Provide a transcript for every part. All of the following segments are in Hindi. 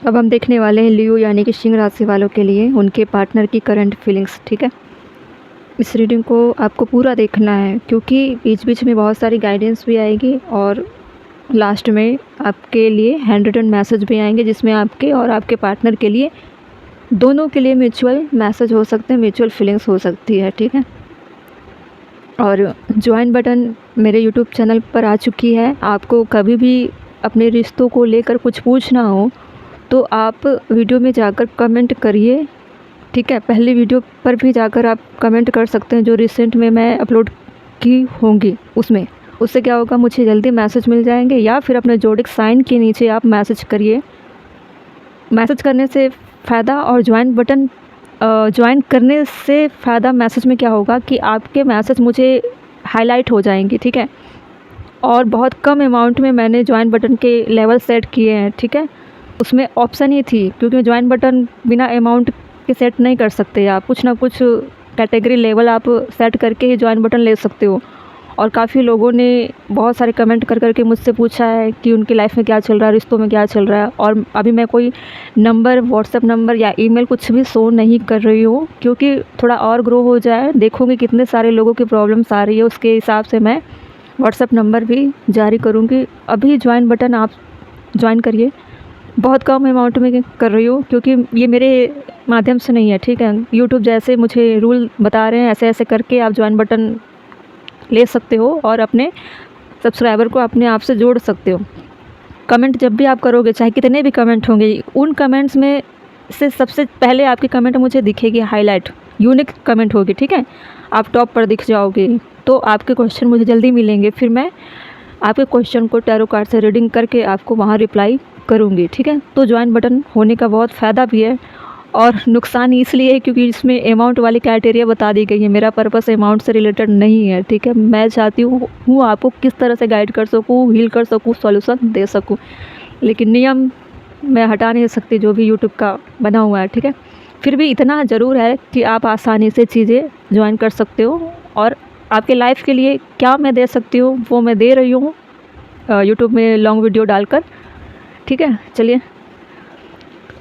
अब हम देखने वाले हैं लियो यानी कि सिंह राशि वालों के लिए उनके पार्टनर की करंट फीलिंग्स। ठीक है, इस रीडिंग को आपको पूरा देखना है क्योंकि बीच बीच में बहुत सारी गाइडेंस भी आएगी और लास्ट में आपके लिए हैंड रिटन मैसेज भी आएंगे जिसमें आपके और आपके पार्टनर के लिए, दोनों के लिए म्यूचुअल मैसेज हो सकते हैं, म्यूचुअल फीलिंग्स हो सकती है। ठीक है, और ज्वाइन बटन मेरे यूट्यूब चैनल पर आ चुकी है। आपको कभी भी अपने रिश्तों को लेकर कुछ पूछना हो तो आप वीडियो में जाकर कमेंट करिए। ठीक है, पहली वीडियो पर भी जाकर आप कमेंट कर सकते हैं जो रिसेंट में मैं अपलोड की होंगी उसमें। उससे क्या होगा, मुझे जल्दी मैसेज मिल जाएंगे, या फिर अपने जोडिक साइन के नीचे आप मैसेज करिए। मैसेज करने से फ़ायदा और ज्वाइन करने से फ़ायदा मैसेज में क्या होगा कि आपके मैसेज मुझे हाईलाइट हो जाएंगे। ठीक है, और बहुत कम अमाउंट में मैंने ज्वाइन बटन के लेवल सेट किए हैं। ठीक है, उसमें ऑप्शन ही थी क्योंकि ज्वाइन बटन बिना अमाउंट के सेट नहीं कर सकते आप, कुछ ना कुछ कैटेगरी लेवल आप सेट करके ही ज्वाइन बटन ले सकते हो। और काफ़ी लोगों ने बहुत सारे कमेंट कर करके मुझसे पूछा है कि उनकी लाइफ में क्या चल रहा है, रिश्तों में क्या चल रहा है। और अभी मैं कोई नंबर, व्हाट्सएप नंबर या ईमेल कुछ भी शो नहीं कर रही हूँ क्योंकि थोड़ा और ग्रो हो जाए, देखूँगी कितने सारे लोगों की प्रॉब्लम्स आ रही है, उसके हिसाब से मैं व्हाट्सएप नंबर भी जारी करूँगी। अभी ज्वाइन बटन आप ज्वाइन करिए, बहुत कम अमाउंट में कर रही हूँ क्योंकि ये मेरे माध्यम से नहीं है। ठीक है, यूट्यूब जैसे मुझे रूल बता रहे हैं ऐसे ऐसे करके आप ज्वाइन बटन ले सकते हो और अपने सब्सक्राइबर को अपने आप से जोड़ सकते हो। कमेंट जब भी आप करोगे, चाहे कितने भी कमेंट होंगे, उन कमेंट्स में से सबसे पहले आपकी कमेंट मुझे दिखेगी, हाईलाइट यूनिक कमेंट होगी। ठीक है, आप टॉप पर दिख जाओगे तो आपके क्वेश्चन मुझे जल्दी मिलेंगे, फिर मैं आपके क्वेश्चन को टैरो कार्ड से रीडिंग करके आपको वहाँ रिप्लाई करूँगी। ठीक है, तो ज्वाइन बटन होने का बहुत फ़ायदा भी है और नुकसान इसलिए है क्योंकि इसमें अमाउंट वाली क्राइटेरिया बता दी गई है। मेरा पर्पस अमाउंट से रिलेटेड नहीं है। ठीक है, मैं चाहती हूँ आपको किस तरह से गाइड कर सकूँ, हील कर सकूँ, सॉल्यूशन दे सकूँ, लेकिन नियम मैं हटा नहीं सकती जो भी यूट्यूब का बना हुआ है। ठीक है, फिर भी इतना ज़रूर है कि आप आसानी से चीज़ें ज्वाइन कर सकते हो और आपके लाइफ के लिए क्या मैं दे सकती हूँ वो मैं दे रही हूँ यूट्यूब में लॉन्ग वीडियो डालकर। ठीक है, चलिए,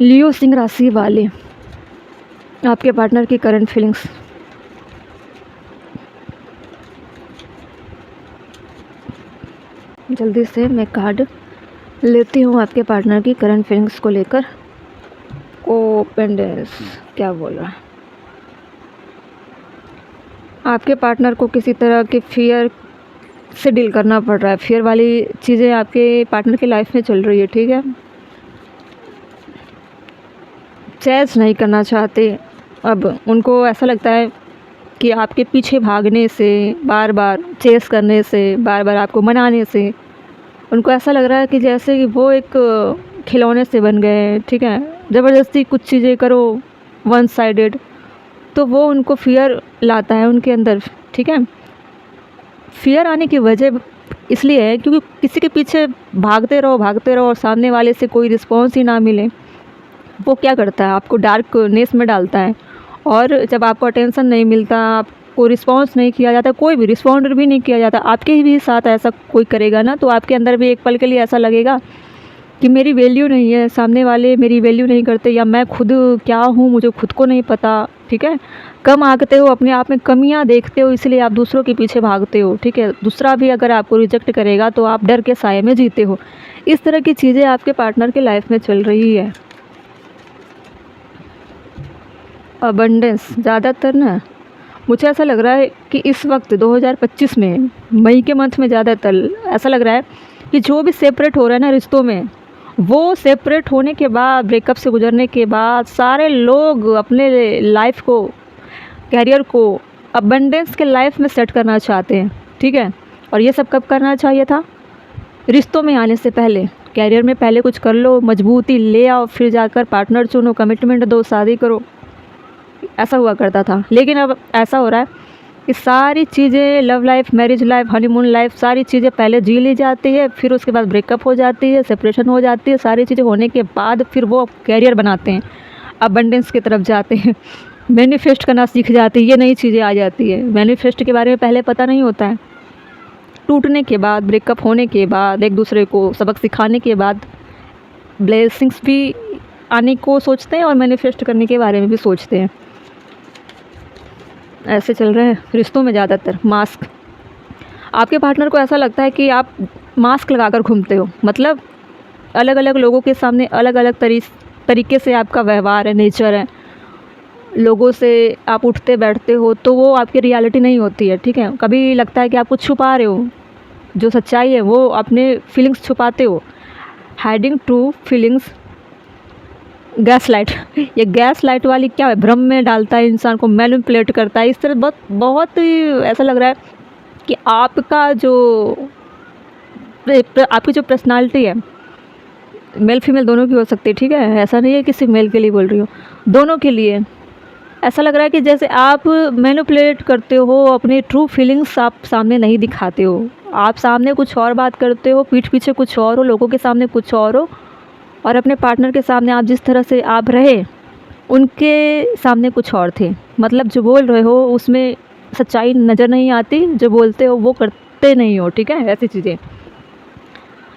लियो सिंह राशि वाले, आपके पार्टनर की करंट फीलिंग्स। जल्दी से मैं कार्ड लेती हूँ आपके पार्टनर की करंट फीलिंग्स को लेकर। ओपेंडेंस क्या बोल रहा है, आपके पार्टनर को किसी तरह के फियर से डील करना पड़ रहा है। फियर वाली चीज़ें आपके पार्टनर की लाइफ में चल रही है। ठीक है, चेस नहीं करना चाहते। अब उनको ऐसा लगता है कि आपके पीछे भागने से, बार बार चेस करने से, बार बार आपको मनाने से, उनको ऐसा लग रहा है कि जैसे कि वो एक खिलौने से बन गए हैं। ठीक है, ज़बरदस्ती कुछ चीज़ें करो, वन साइडेड, तो वो उनको फियर लाता है उनके अंदर। ठीक है, फियर आने की वजह इसलिए है क्योंकि किसी के पीछे भागते रहो और सामने वाले से कोई रिस्पॉन्स ही ना मिले। वो क्या करता है, आपको डार्कनेस में डालता है और जब आपको अटेंशन नहीं मिलता, आपको रिस्पॉन्स नहीं किया जाता, कोई भी रिस्पॉन्ड भी नहीं किया जाता, आपके भी साथ ऐसा कोई करेगा ना, तो आपके अंदर भी एक पल के लिए ऐसा लगेगा कि मेरी वैल्यू नहीं है, सामने वाले मेरी वैल्यू नहीं करते, या मैं खुद क्या हूँ मुझे खुद को नहीं पता। ठीक है, कम आंकते हो, अपने आप में कमियाँ देखते हो, इसलिए आप दूसरों के पीछे भागते हो। ठीक है, दूसरा भी अगर आपको रिजेक्ट करेगा तो आप डर के साए में जीते हो। इस तरह की चीज़ें आपके पार्टनर की लाइफ में चल रही है। अबंडेंस ज़्यादातर ना, मुझे ऐसा लग रहा है कि इस वक्त 2025 में मई के मंथ में ज़्यादातर ऐसा लग रहा है कि जो भी सेपरेट हो रहा है ना रिश्तों में, वो सेपरेट होने के बाद, ब्रेकअप से गुजरने के बाद सारे लोग अपने लाइफ को, कैरियर को अबंडेंस के लाइफ में सेट करना चाहते हैं। ठीक है, और ये सब कब करना चाहिए था, रिश्तों में आने से पहले। कैरियर में पहले कुछ कर लो, मजबूती ले आओ, फिर जाकर पार्टनर चुनो, कमिटमेंट दो, शादी करो, ऐसा हुआ करता था। लेकिन अब ऐसा हो रहा है कि सारी चीज़ें, love life, marriage life, honeymoon life, सारी चीज़ें पहले जी ली जाती है, फिर उसके बाद ब्रेकअप हो जाती है, सेपरेशन हो जाती है, सारी चीज़ें होने के बाद फिर वो कैरियर बनाते हैं, अबंडेंस की तरफ जाते हैं, मैनिफेस्ट करना सीख जाती है, ये नई चीज़ें आ जाती है। मैनिफेस्ट के बारे में पहले पता नहीं होता है, टूटने के बाद, ब्रेकअप होने के बाद, एक दूसरे को सबक सिखाने के बाद ब्लेसिंग्स भी आने को सोचते हैं और मैनिफेस्ट करने के बारे में भी सोचते हैं। ऐसे चल रहे हैं रिश्तों में ज़्यादातर मास्क। आपके पार्टनर को ऐसा लगता है कि आप मास्क लगाकर घूमते हो, मतलब अलग अलग लोगों के सामने अलग अलग तरीके से आपका व्यवहार है, नेचर है, लोगों से आप उठते बैठते हो, तो वो आपकी रियलिटी नहीं होती है। ठीक है, कभी लगता है कि आप कुछ छुपा रहे हो, जो सच्चाई है वो अपने फीलिंग्स छुपाते हो। Hiding true feelings, gas light ये गैस लाइट वाली क्या है, भ्रम में डालता है इंसान को, मैनिपुलेट करता है। इस तरह बहुत बहुत ही ऐसा लग रहा है कि आपका जो आपकी जो पर्सनालिटी है, मेल फीमेल दोनों की हो सकती है। ठीक है, ऐसा नहीं है कि सिर्फ मेल के लिए बोल रही हो, दोनों के लिए। ऐसा लग रहा है कि जैसे आप मैनिपुलेट करते हो, अपनी ट्रू फीलिंग्स आप सामने नहीं दिखाते हो। आप सामने कुछ और बात करते हो, पीठ पीछे कुछ और हो, लोगों के सामने कुछ और हो, और अपने पार्टनर के सामने आप जिस तरह से आप रहे, उनके सामने कुछ और थे। मतलब जो बोल रहे हो उसमें सच्चाई नज़र नहीं आती, जो बोलते हो वो करते नहीं हो। ठीक है, ऐसी चीज़ें,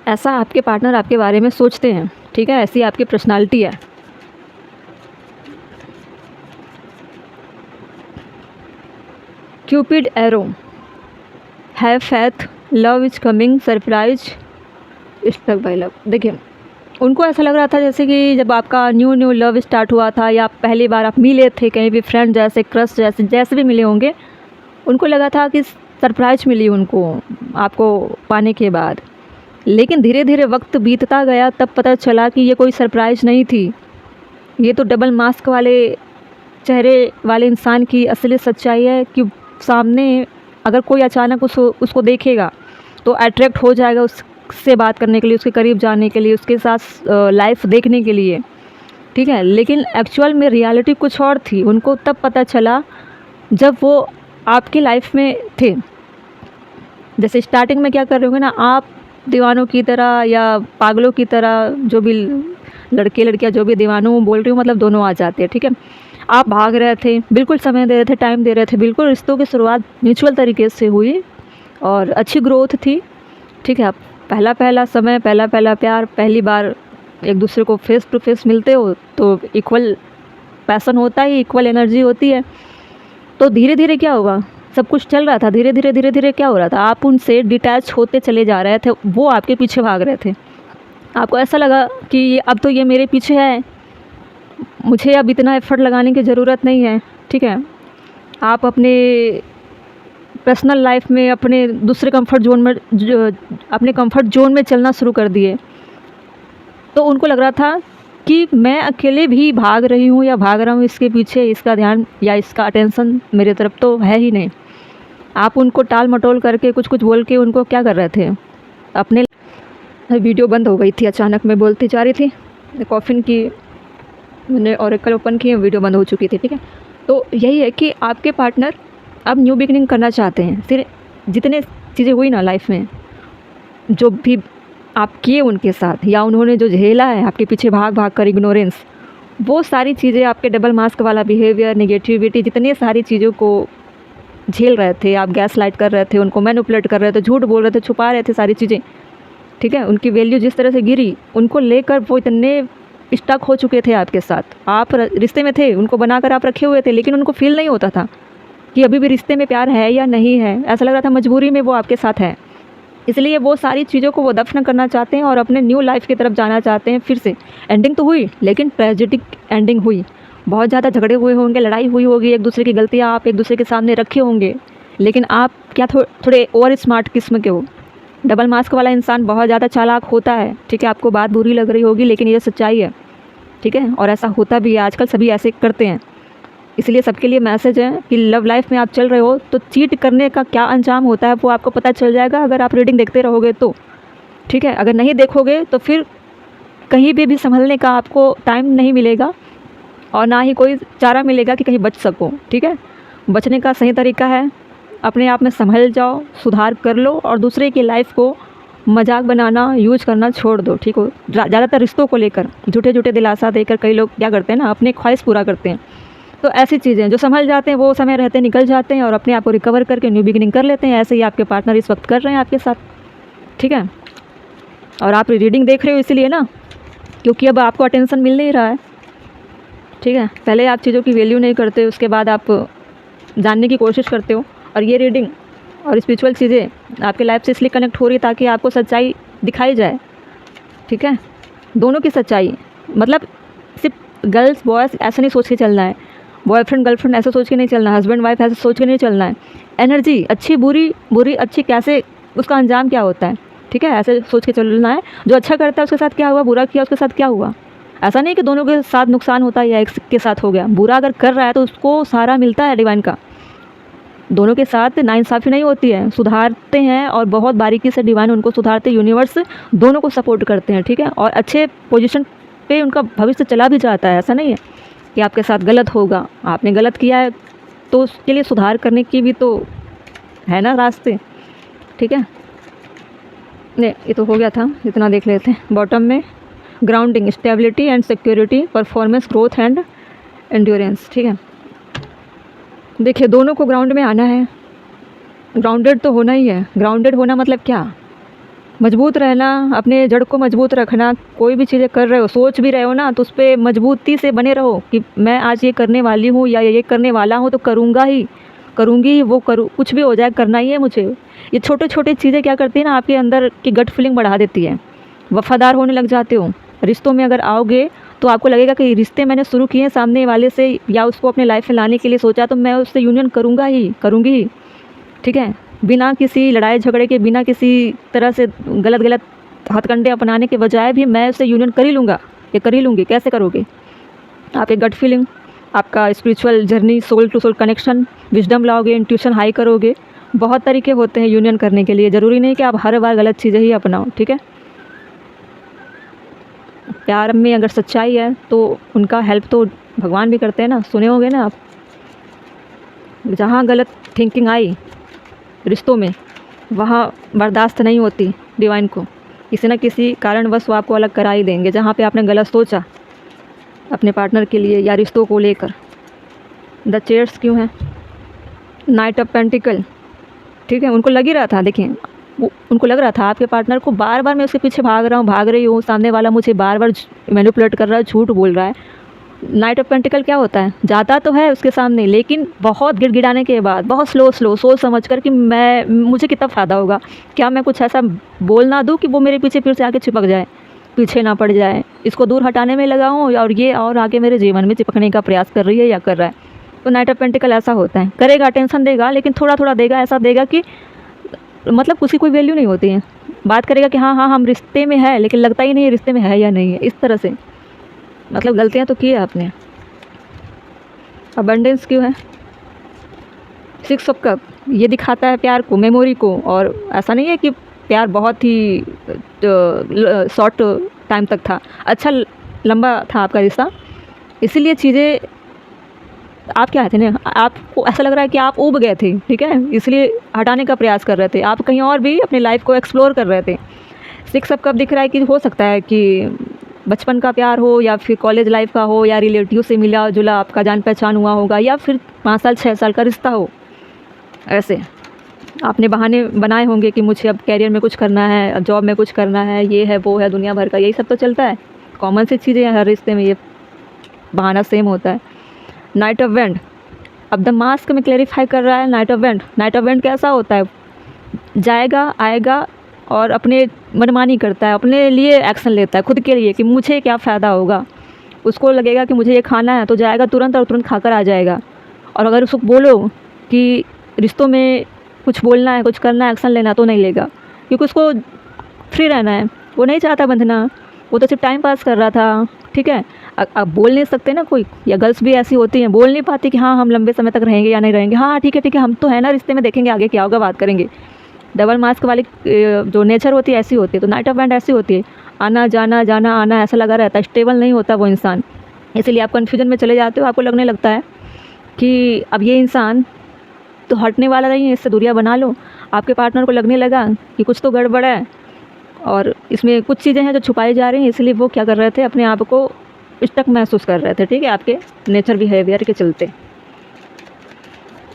ऐसा आपके पार्टनर आपके बारे में सोचते हैं। ठीक है, ऐसी आपकी पर्सनालिटी है। Cupid arrow, have faith, love is coming, surprise, stuck by love. देखिए, उनको ऐसा लग रहा था जैसे कि जब आपका न्यू लव स्टार्ट हुआ था, या पहली बार आप मिले थे कहीं भी, फ्रेंड जैसे, क्रश जैसे, जैसे भी मिले होंगे, उनको लगा था कि सरप्राइज मिली उनको आपको पाने के बाद। लेकिन धीरे धीरे वक्त बीतता गया, तब पता चला कि ये कोई सरप्राइज नहीं थी, ये तो डबल मास्क वाले चेहरे वाले इंसान की असली सच्चाई है। कि सामने अगर कोई अचानक उसको देखेगा तो अट्रैक्ट हो जाएगा उससे बात करने के लिए, उसके करीब जाने के लिए, उसके साथ लाइफ देखने के लिए। ठीक है, लेकिन एक्चुअल में रियलिटी कुछ और थी। उनको तब पता चला जब वो आपकी लाइफ में थे। जैसे स्टार्टिंग में क्या कर रहे होंगे ना आप, दीवानों की तरह या पागलों की तरह, जो भी लड़के लड़कियां जो भी दीवानों बोल रही हूँ, मतलब दोनों आ जाते हैं। ठीक है, आप भाग रहे थे, बिल्कुल समय दे रहे थे, टाइम दे रहे थे, बिल्कुल रिश्तों की शुरुआत म्यूचुअल तरीके से हुई और अच्छी ग्रोथ थी। ठीक है, आप पहला समय, पहला प्यार, पहली बार एक दूसरे को फेस टू फेस मिलते हो तो इक्वल पैसन होता है, इक्वल एनर्जी होती है। तो धीरे धीरे क्या हुआ, सब कुछ चल रहा था, धीरे धीरे क्या हो रहा था, आप उनसे डिटैच होते चले जा रहे थे, वो आपके पीछे भाग रहे थे। आपको ऐसा लगा कि अब तो ये मेरे पीछे है, मुझे अब इतना एफर्ट लगाने की ज़रूरत नहीं है। ठीक है, आप अपने पर्सनल लाइफ में अपने दूसरे कंफर्ट जोन में अपने कंफर्ट जोन में चलना शुरू कर दिए। तो उनको लग रहा था कि मैं अकेले भी भाग रही हूँ या भाग रहा हूँ इसके पीछे, इसका ध्यान या इसका अटेंशन मेरे तरफ तो है ही नहीं। आप उनको टाल मटोल करके कुछ कुछ बोल के उनको क्या कर रहे थे, अपने वीडियो बंद हो गई थी अचानक, मैं बोलती जा रही थी, कॉफिन की मैंने ओरेकल ओपन की, वीडियो बंद हो चुकी थी। ठीक है, तो यही है कि आपके पार्टनर अब न्यू बिगनिंग करना चाहते हैं। फिर जितने चीज़ें हुई ना लाइफ में, जो भी आप किए उनके साथ, या उन्होंने जो झेला है आपके पीछे भाग भाग कर, इग्नोरेंस, वो सारी चीज़ें, आपके डबल मास्क वाला बिहेवियर, नेगेटिविटी, जितनी सारी चीज़ों को झेल रहे थे आप, गैस लाइट कर रहे थे, उनको मैनिपुलेट कर रहे थे, झूठ बोल रहे थे, छुपा रहे थे सारी चीज़ें। ठीक है, उनकी वैल्यू जिस तरह से गिरी, उनको लेकर वो इतने स्टक हो चुके थे आपके साथ। आप रिश्ते में थे, उनको बनाकर आप रखे हुए थे, लेकिन उनको फील नहीं होता था कि अभी भी रिश्ते में प्यार है या नहीं है। ऐसा लग रहा था मजबूरी में वो आपके साथ है, इसलिए वो सारी चीज़ों को वो दफन करना चाहते हैं और अपने न्यू लाइफ की तरफ जाना चाहते हैं। फिर से एंडिंग तो हुई, लेकिन ट्रेजिडिक एंडिंग हुई। बहुत ज़्यादा झगड़े हुए होंगे, लड़ाई हुई होगी, एक दूसरे की गलतियाँ आप एक दूसरे के सामने रखे होंगे, लेकिन आप क्या थोड़े ओवर स्मार्ट किस्म के हो। डबल मास्क वाला इंसान बहुत ज़्यादा चालाक होता है। ठीक है, आपको बात बुरी लग रही होगी, लेकिन ये सच्चाई है। ठीक है, और ऐसा होता भी है, आजकल सभी ऐसे करते हैं। इसलिए सबके लिए मैसेज है कि लव लाइफ में आप चल रहे हो तो चीट करने का क्या अंजाम होता है वो आपको पता चल जाएगा अगर आप रीडिंग देखते रहोगे तो। ठीक है, अगर नहीं देखोगे तो फिर कहीं भी संभलने का आपको टाइम नहीं मिलेगा और ना ही कोई चारा मिलेगा कि कहीं बच सको। ठीक है, बचने का सही तरीका है अपने आप में संभल जाओ, सुधार कर लो और दूसरे की लाइफ को मजाक बनाना, यूज करना छोड़ दो। ठीक हो, ज़्यादातर रिश्तों को लेकर झूठे दिलासा देकर कई लोग क्या करते हैं ना, अपने ख्वाहिश पूरा करते हैं। तो ऐसी चीज़ें जो संभल जाते हैं वो समय रहते निकल जाते हैं और अपने आप को रिकवर करके न्यू बिगिनिंग कर लेते हैं। ऐसे ही आपके पार्टनर इस वक्त कर रहे हैं आपके साथ। ठीक है, और आप रीडिंग देख रहे हो इसीलिए ना, क्योंकि अब आपको अटेंशन मिल नहीं रहा है, ठीक है। पहले आप चीज़ों की वैल्यू नहीं करते, उसके बाद आप जानने की कोशिश करते हो। और ये रीडिंग और स्पिरिचुअल चीज़ें आपके लाइफ से इसलिए कनेक्ट हो रही है ताकि आपको सच्चाई दिखाई जाए, ठीक है। दोनों की सच्चाई, मतलब सिर्फ गर्ल्स बॉयज़ ऐसा नहीं सोच के चलना है, बॉयफ्रेंड गर्लफ्रेंड ऐसा सोच के नहीं चलना है, हस्बैंड वाइफ ऐसा सोच के नहीं चलना है। एनर्जी अच्छी बुरी, बुरी अच्छी कैसे, उसका अंजाम क्या होता है, ठीक है, ऐसे सोच के चलना है। जो अच्छा करता है उसके साथ क्या हुआ, बुरा किया उसके साथ क्या हुआ। ऐसा नहीं कि दोनों के साथ नुकसान होता है या एक के साथ हो गया। बुरा अगर कर रहा है तो उसको सहारा मिलता है डिवाइन का। दोनों के साथ नाइंसाफ़ी नहीं होती है, सुधारते हैं और बहुत बारीकी से डिवाइन उनको सुधारते, यूनिवर्स दोनों को सपोर्ट करते हैं, ठीक है। और अच्छे पोजीशन पे उनका भविष्य चला भी जाता है। ऐसा नहीं है कि आपके साथ गलत होगा, आपने गलत किया है तो उसके लिए सुधार करने की भी तो है ना रास्ते, ठीक है। नहीं, ये तो हो गया था, इतना देख लेते हैं। बॉटम में grounding, stability and security, performance, growth and endurance, ठीक है। देखिए दोनों को ग्राउंड में आना है, ग्राउंडेड तो होना ही है। ग्राउंडेड होना मतलब क्या, मजबूत रहना, अपने जड़ को मजबूत रखना। कोई भी चीज़ें कर रहे हो, सोच भी रहे हो ना, तो उस पर मजबूती से बने रहो कि मैं आज ये करने वाली हूँ या ये करने वाला हूँ तो करूँगा ही, करूँगी वो, करूँ, कुछ भी हो जाए करना ही है मुझे। ये छोटे छोटे चीज़ें क्या करती है ना, आपके अंदर की गट फीलिंग बढ़ा देती है। वफ़ादार होने लग जाते हो। रिश्तों में अगर आओगे तो आपको लगेगा कि रिश्ते मैंने शुरू किए हैं सामने वाले से या उसको अपने लाइफ में लाने के लिए सोचा तो मैं उससे यूनियन करूँगा ही, करूँगी ही, ठीक है। बिना किसी लड़ाई झगड़े के, बिना किसी तरह से गलत गलत हथकंडे अपनाने के बजाय भी मैं उससे यूनियन कर ही लूँगा या कर ही लूँगी। कैसे करोगे, आपकी गट फीलिंग, आपका spiritual journey, soul to soul connection, wisdom लाओगे, इंट्यूशन हाई करोगे। बहुत तरीके होते हैं यूनियन करने के लिए, ज़रूरी नहीं कि आप हर बार गलत चीज़ें ही अपनाओ, ठीक है। प्यार में अगर सच्चाई है तो उनका हेल्प तो भगवान भी करते हैं ना, सुने होंगे ना आप। जहाँ गलत थिंकिंग आई रिश्तों में वहाँ बर्दाश्त नहीं होती डिवाइन को, किसी न किसी कारणवश वो आपको अलग करा ही देंगे। जहाँ पे आपने गलत सोचा अपने पार्टनर के लिए या रिश्तों को लेकर। द चेयर्स क्यों है, नाइट ऑफ पेंटिकल, ठीक है। उनको लग ही रहा था, देखिए उनको लग रहा था आपके पार्टनर को बार बार मैं उसके पीछे भाग रहा हूँ, भाग रही हूँ, सामने वाला मुझे बार बार मैनिपुलेट कर रहा है, झूठ बोल रहा है। नाइट ऑफ पेंटिकल क्या होता है, जाता तो है उसके सामने लेकिन बहुत गिड़गिड़ाने के बाद, बहुत स्लो सोच समझ कर कि मुझे कितना फ़ायदा होगा, क्या मैं कुछ ऐसा बोल ना दूँ कि वो मेरे पीछे फिर से आके चिपक जाए, पीछे ना पड़ जाए। इसको दूर हटाने में लगा हूँ और ये और आगे मेरे जीवन में चिपकने का प्रयास कर रही है या कर रहा है। तो नाइट ऑफ पेंटिकल ऐसा होता है, करेगा, टेंशन देगा, लेकिन थोड़ा थोड़ा देगा, ऐसा देगा कि मतलब उसकी कोई वैल्यू नहीं होती है। बात करेगा कि हाँ हाँ हम रिश्ते में है, लेकिन लगता ही नहीं है रिश्ते में है या नहीं है। इस तरह से मतलब गलतियाँ तो की है आपने। अबंडेंस क्यों है, 6 ऑफ कप, ये दिखाता है प्यार को, मेमोरी को। और ऐसा नहीं है कि प्यार बहुत ही शॉर्ट टाइम तक था, अच्छा लंबा था आपका रिश्ता, इसीलिए चीज़ें आप क्या थे ना, आपको ऐसा लग रहा है कि आप ऊब गए थे, ठीक है, इसलिए हटाने का प्रयास कर रहे थे। आप कहीं और भी अपनी लाइफ को एक्सप्लोर कर रहे थे। 6 ऑफ कप दिख रहा है कि हो सकता है कि बचपन का प्यार हो या फिर कॉलेज लाइफ का हो या रिलेटिव से मिला जुला आपका जान पहचान हुआ होगा या फिर 5 साल 6 साल का रिश्ता हो। ऐसे आपने बहाने बनाए होंगे कि मुझे अब कैरियर में कुछ करना है, जॉब में कुछ करना है, ये है वो है, दुनिया भर का यही सब तो चलता है, कॉमन सी चीज़ें हैं हर रिश्ते में, ये बहाना सेम होता है। नाइट ऑफ वेंड, अब द मास्क में क्लेरिफाई कर रहा है knight of wand. Knight of wand कैसा होता है, जाएगा आएगा और अपने मनमानी करता है, अपने लिए एक्शन लेता है खुद के लिए कि मुझे क्या फ़ायदा होगा। उसको लगेगा कि मुझे ये खाना है तो जाएगा तुरंत और तुरंत खाकर आ जाएगा। और अगर उसको बोलो कि रिश्तों में कुछ बोलना है, कुछ करना है, एक्शन लेना, तो नहीं लेगा, क्योंकि उसको फ्री रहना है, वो नहीं चाहता बंधना, वो तो सिर्फ टाइम पास कर रहा था, ठीक है। अब बोल नहीं सकते ना कोई, या गर्ल्स भी ऐसी होती हैं बोल नहीं पाती कि हाँ हम लंबे समय तक रहेंगे या नहीं रहेंगे, हाँ ठीक है हम तो है ना रिश्ते में, देखेंगे आगे क्या होगा, बात करेंगे। डबल मास्क वाली जो नेचर होती है ऐसी होती है। तो नाइट ऑफ वेंड ऐसी होती है, आना जाना जाना आना ऐसा लगा रहता है, स्टेबल नहीं होता वो इंसान। इसीलिए आप कन्फ्यूजन में चले जाते हो, आपको लगने लगता है कि अब ये इंसान तो हटने वाला नहीं है, इससे दूरियां बना लो। आपके पार्टनर को लगने लगा कि कुछ तो गड़बड़ है और इसमें कुछ चीज़ें हैं जो छुपाई जा रही हैं, इसलिए वो क्या कर रहे थे, अपने आप को स्टक महसूस कर रहे थे, ठीक है, आपके नेचर बिहेवियर के चलते।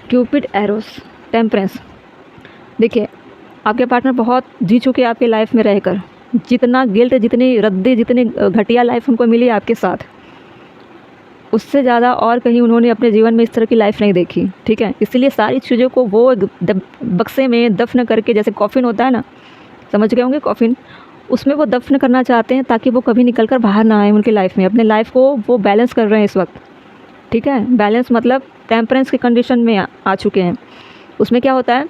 क्यूपिड, एरोस, टेम्परेंस, देखिए आपके पार्टनर बहुत जी चुके आपके लाइफ में रहकर, जितना गिल्ट, जितनी रद्दी, जितनी घटिया लाइफ उनको मिली आपके साथ, उससे ज़्यादा और कहीं उन्होंने अपने जीवन में इस तरह की लाइफ नहीं देखी, ठीक है। इसलिए सारी चीज़ों को वो बक्से में दफन करके, जैसे कॉफ़िन होता है ना, समझ गए होंगे कॉफ़िन, उसमें वो दफन करना चाहते हैं ताकि वो कभी निकल कर बाहर ना आए उनकी लाइफ में। अपने लाइफ को वो बैलेंस कर रहे हैं इस वक्त, ठीक है। बैलेंस मतलब टेम्परेंस की कंडीशन में आ चुके हैं। उसमें क्या होता है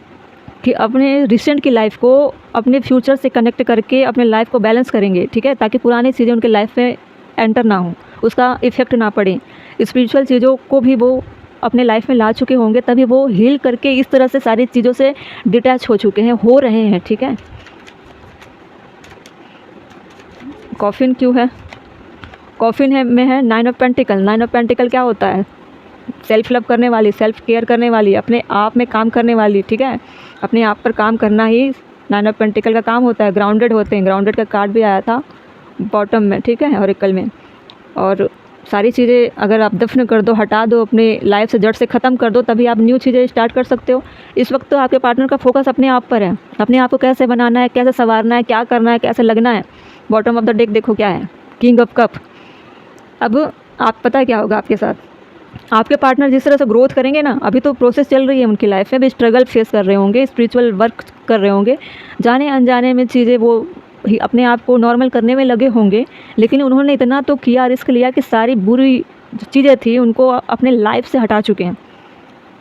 कि अपने रिसेंट की लाइफ को अपने फ्यूचर से कनेक्ट करके अपने लाइफ को बैलेंस करेंगे, ठीक है, ताकि पुरानी चीज़ें उनके लाइफ में एंटर ना हो, उसका इफ़ेक्ट ना पड़े। स्पिरिचुअल चीज़ों को भी वो अपने लाइफ में ला चुके होंगे, तभी वो हील करके इस तरह से सारी चीज़ों से डिटैच हो चुके हैं, हो रहे हैं, ठीक है। कॉफ़िन क्यों है? कॉफ़िन है में है 9 ऑफ पेंटिकल। 9 ऑफ पेंटिकल क्या होता है? सेल्फ लव करने वाली, सेल्फ केयर करने वाली, अपने आप में काम करने वाली, ठीक है। अपने आप पर काम करना ही 9 ऑफ पेंटिकल का काम होता है। ग्राउंडेड होते हैं, ग्राउंडेड का कार्ड भी आया था बॉटम में, ठीक है, ऑरेकल में। और सारी चीज़ें अगर आप दफन कर दो, हटा दो, अपने लाइफ से जड़ से ख़त्म कर दो, तभी आप न्यू चीज़ें स्टार्ट कर सकते हो। इस वक्त तो आपके पार्टनर का फोकस अपने आप पर है, अपने आप को कैसे बनाना है, कैसे संवारना है, क्या करना है, कैसे लगना है। बॉटम ऑफ द डेक देखो क्या है, किंग ऑफ कप। अब आप पता है क्या होगा आपके साथ, आपके पार्टनर जिस तरह से ग्रोथ करेंगे ना, अभी तो प्रोसेस चल रही है उनकी लाइफ में, भी स्ट्रगल फेस कर रहे होंगे, स्पिरिचुअल वर्क कर रहे होंगे, जाने अनजाने में चीज़ें वो ही अपने आप को नॉर्मल करने में लगे होंगे। लेकिन उन्होंने इतना तो किया, रिस्क लिया कि सारी बुरी जो चीज़ें थी उनको अपने लाइफ से हटा चुके हैं।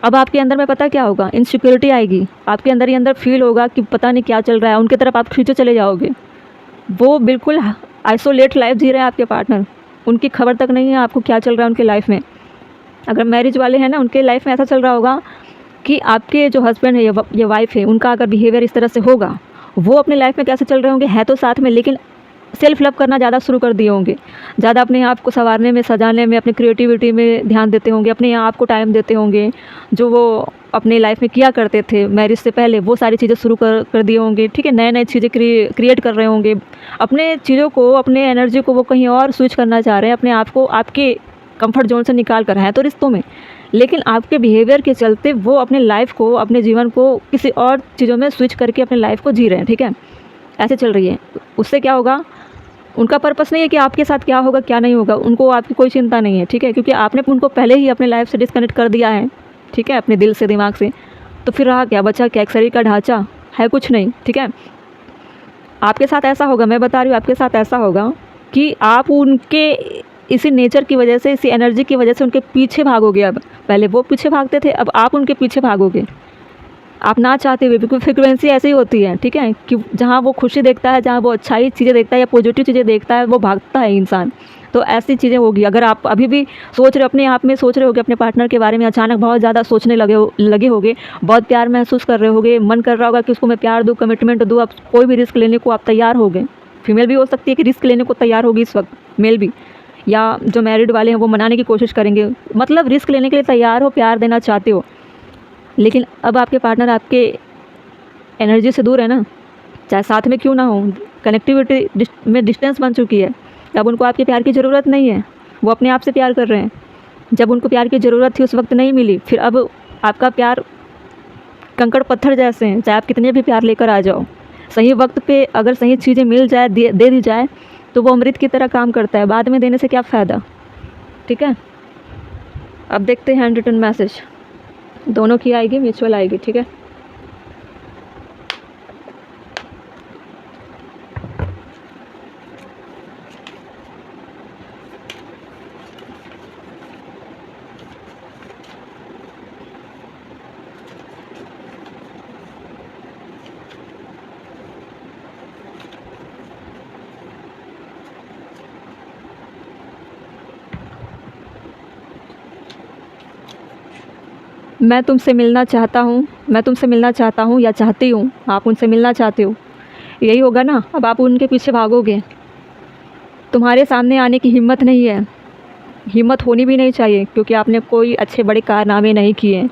अब आपके अंदर में पता क्या होगा, इनसिक्योरिटी आएगी, आपके अंदर ही अंदर फील होगा कि पता नहीं क्या चल रहा है, उनकी तरफ आप खींचे चले जाओगे। वो बिल्कुल आइसोलेट लाइफ जी रहे हैं आपके पार्टनर, उनकी खबर तक नहीं है आपको क्या चल रहा है उनके लाइफ में। अगर मैरिज वाले हैं ना, उनके लाइफ में ऐसा चल रहा होगा कि आपके जो हस्बैंड है या वाइफ है, उनका अगर बिहेवियर इस तरह से होगा, वो अपनी लाइफ में कैसे चल रहे होंगे, है तो साथ में, लेकिन सेल्फ लव करना ज़्यादा शुरू कर दिए होंगे, ज़्यादा अपने आप को संवारने में, सजाने में, अपनी क्रिएटिविटी में ध्यान देते होंगे, अपने आप को टाइम देते होंगे। जो वो अपनी लाइफ में किया करते थे मैरिज से पहले, वो सारी चीज़ें शुरू कर दिए होंगे, ठीक है। नए नए चीज़ें क्रिएट कर रहे होंगे, अपने चीज़ों को, अपने एनर्जी को वो कहीं और स्विच करना चाह रहे हैं, अपने आप को आपके कंफर्ट जोन से निकाल कर है तो रिश्तों में, लेकिन आपके बिहेवियर के चलते वो अपने लाइफ को, अपने जीवन को किसी और चीज़ों में स्विच करके अपने लाइफ को जी रहे हैं, ठीक है। ऐसे चल रही है। उससे क्या होगा, उनका पर्पस नहीं है कि आपके साथ क्या होगा क्या नहीं होगा, उनको आपकी कोई चिंता नहीं है, ठीक है, क्योंकि आपने उनको पहले ही अपने लाइफ से डिस्कनेक्ट कर दिया है, ठीक है, अपने दिल से, दिमाग से। तो फिर रहा क्या, बचा क्या, एक शरीर का ढांचा है, कुछ नहीं, ठीक है। आपके साथ ऐसा होगा, मैं बता रही हूँ, आपके साथ ऐसा होगा कि आप उनके इसी नेचर की वजह से, इसी एनर्जी की वजह से उनके पीछे भागोगे। अब पहले वो पीछे भागते थे, अब आप उनके पीछे भागोगे, आप ना चाहते हुए, क्योंकि फ्रिक्वेंसी ऐसी ही होती है, ठीक है, कि जहाँ वो खुशी देखता है, जहाँ वो अच्छाई चीज़ें देखता है या पॉजिटिव चीज़ें देखता है, वो भागता है इंसान। तो ऐसी चीज़ें होगी। अगर आप अभी भी सोच रहे, अपने आप में सोच रहे होगे अपने पार्टनर के बारे में, अचानक बहुत ज़्यादा सोचने लगे होगे, बहुत प्यार महसूस कर रहे होगे, मन कर रहा होगा कि उसको मैं प्यार दूँ, कमिटमेंट दूँ, आप कोई भी रिस्क लेने को आप तैयार हो गए। फीमेल भी हो सकती है कि रिस्क लेने को तैयार होगी इस वक्त, मेल भी, या जो मैरिड वाले हैं वो मनाने की कोशिश करेंगे, मतलब रिस्क लेने के लिए तैयार हो, प्यार देना चाहते हो। लेकिन अब आपके पार्टनर आपके एनर्जी से दूर है ना, चाहे साथ में क्यों ना हो, कनेक्टिविटी में डिस्टेंस बन चुकी है। अब उनको आपके प्यार की ज़रूरत नहीं है, वो अपने आप से प्यार कर रहे हैं। जब उनको प्यार की ज़रूरत थी उस वक्त नहीं मिली, फिर अब आपका प्यार कंकड़ पत्थर जैसे हैं, चाहे आप कितने भी प्यार लेकर आ जाओ, सही वक्त पे अगर सही चीज़ें मिल जाए, दे दी जाए, तो वो अमृत की तरह काम करता है। बाद में देने से क्या फ़ायदा, ठीक है। अब देखते हैं हैंड रिटन मैसेज, दोनों की आएगी, म्यूचुअल आएगी, ठीक है। मैं तुमसे मिलना चाहता हूँ, मैं तुमसे मिलना चाहता हूँ या चाहती हूँ, आप उनसे मिलना चाहते हो, यही होगा ना। अब आप उनके पीछे भागोगे, तुम्हारे सामने आने की हिम्मत नहीं है, हिम्मत होनी भी नहीं चाहिए, क्योंकि आपने कोई अच्छे बड़े कारनामे नहीं किए।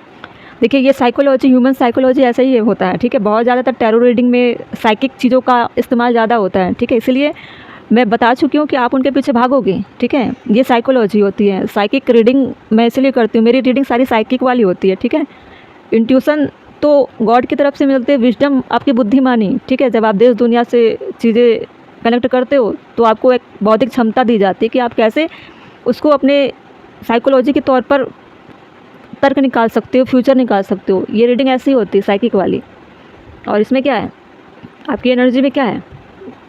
देखिए, ये साइकोलॉजी, ह्यूमन साइकोलॉजी ऐसा ही होता है, ठीक है। बहुत ज़्यादातर टैरो रीडिंग में साइकिक चीज़ों का इस्तेमाल ज़्यादा होता है, ठीक है। इसलिए मैं बता चुकी हूँ कि आप उनके पीछे भागोगे, ठीक है। ये साइकोलॉजी होती है। साइकिक रीडिंग मैं इसलिए करती हूँ, मेरी रीडिंग सारी साइकिक वाली होती है, ठीक है। इंट्यूशन तो गॉड की तरफ से मिलते हैं, विजडम आपकी बुद्धिमानी, ठीक है। जब आप देश दुनिया से चीज़ें कनेक्ट करते हो तो आपको एक बौद्धिक क्षमता दी जाती है कि आप कैसे उसको अपने साइकोलॉजी के तौर पर तर्क निकाल सकते हो, फ्यूचर निकाल सकते हो। ये रीडिंग ऐसी होती है साइकिक वाली। और इसमें क्या है, आपकी एनर्जी में क्या है,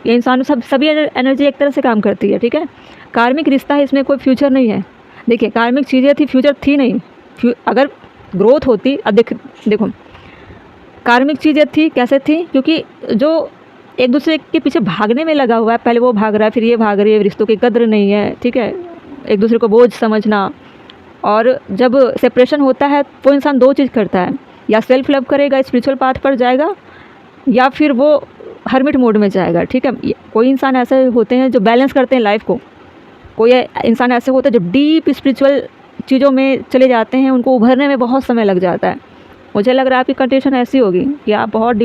ये इंसान सभी एनर्जी एक तरह से काम करती है, ठीक है। कार्मिक रिश्ता है, इसमें कोई फ्यूचर नहीं है। देखिए कार्मिक चीज़ें थी, फ्यूचर थी नहीं। अगर ग्रोथ होती, अब देखो कार्मिक चीज़ें थी, कैसे थी, क्योंकि जो एक दूसरे के पीछे भागने में लगा हुआ है, पहले वो भाग रहा है फिर ये भाग रही है, रिश्तों की कद्र नहीं है, ठीक है, एक दूसरे को बोझ समझना। और जब सेपरेशन होता है वो इंसान दो चीज़ करता है, या सेल्फ लव करेगा, स्पिरिचुअल पाथ पर जाएगा, या फिर वो हर्मिट मोड में जाएगा, ठीक है। कोई इंसान ऐसे होते हैं जो बैलेंस करते हैं लाइफ को, कोई इंसान ऐसे होते हैं जो डीप स्पिरिचुअल चीज़ों में चले जाते हैं, उनको उभरने में बहुत समय लग जाता है। मुझे लग रहा है आपकी कंडीशन ऐसी होगी कि आप बहुत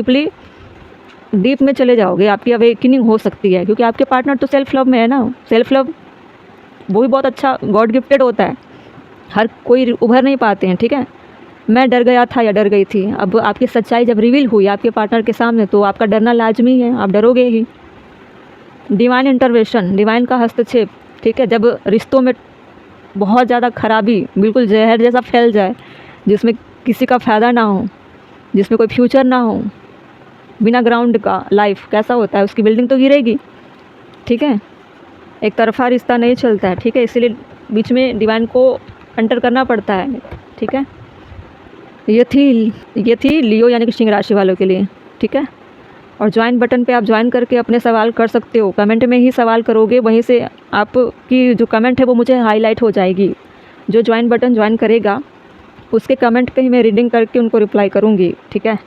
डीप में चले जाओगे, आपकी अवेकनिंग हो सकती है, क्योंकि आपके पार्टनर तो सेल्फ लव में है ना। सेल्फ लव वो भी बहुत अच्छा गॉड गिफ्टेड होता है, हर कोई उभर नहीं पाते हैं, ठीक है। मैं डर गया था या डर गई थी, अब आपकी सच्चाई जब रिवील हुई आपके पार्टनर के सामने तो आपका डरना लाजमी है, आप डरोगे ही। डिवाइन इंटरवेंशन, डिवाइन का हस्तक्षेप, ठीक है। जब रिश्तों में बहुत ज़्यादा खराबी, बिल्कुल जहर जैसा फैल जाए, जिसमें किसी का फ़ायदा ना हो, जिसमें कोई फ्यूचर ना हो, बिना ग्राउंड का लाइफ कैसा होता है, उसकी बिल्डिंग तो गिरेगी, ठीक है। एक तरफा रिश्ता नहीं चलता है, ठीक है, इसीलिए बीच में डिवाइन को एंटर करना पड़ता है, ठीक है। ये थी लियो यानी कि सिंह राशि वालों के लिए, ठीक है। और ज्वाइन बटन पे आप ज्वाइन करके अपने सवाल कर सकते हो, कमेंट में ही सवाल करोगे, वहीं से आपकी जो कमेंट है वो मुझे हाईलाइट हो जाएगी। जो ज्वाइन बटन ज्वाइन करेगा उसके कमेंट पे ही मैं रीडिंग करके उनको रिप्लाई करूँगी, ठीक है।